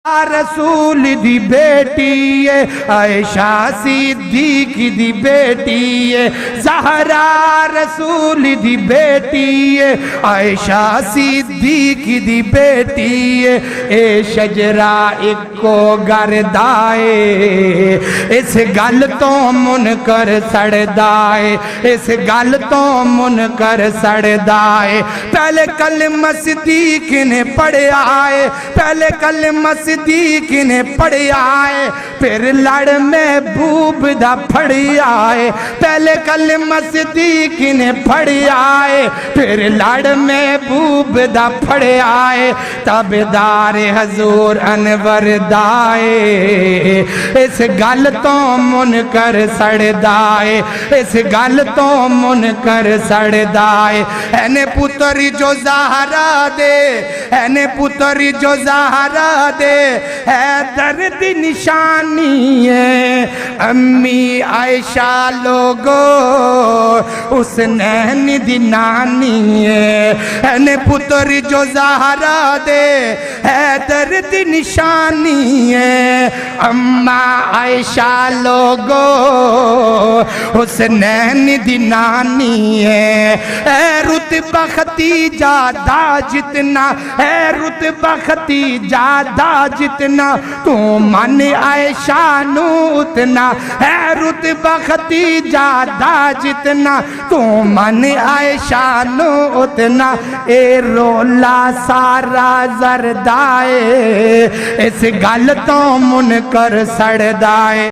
رسول دی بیٹی ہے عائشہ صدیق دی بیٹی ہے زہرا رسول دی بیٹی ہے عائشہ صدیق دی بیٹی ہے اے شجرہ اکو گردائے اس گل تو منکر سڑدائے اس گل تو منکر سڑدائے پہلے کلمہ صدیق نے پڑھیا ہے پہلے کلمہ صدیق نے پڑھیا ہے پھر لڑ محبوب دا پڑھیا ہے پہلے کلمہ صدیق نے پڑھیا ہے پھر لڑ محبوب دا پڑھیا ہے تابعدار حضور انور دائے اس گل تو منکر سڑدائے اس گل تو منکر سڑدائے اینے پتری جو زہرا دے اینے پتری جو زہرا دے ہے درد نشانی ہے امی عائشہ لوگو اس نین دی نانی ہے اینے پتری جو زہرا دے ہے درد نشانی ہے اما عائشہ لوگو اس نین دی نانی ہے اے رتبہ ختیجہ دا جتنا اے رتبہ ختیجہ دا جتنا تو من عائشہ نو اتنا اے رتبہ ختیجہ دا جتنا تو من عائشہ نو اتنا اے رولا سارا زردائے اس گل تو منکر سڑدائے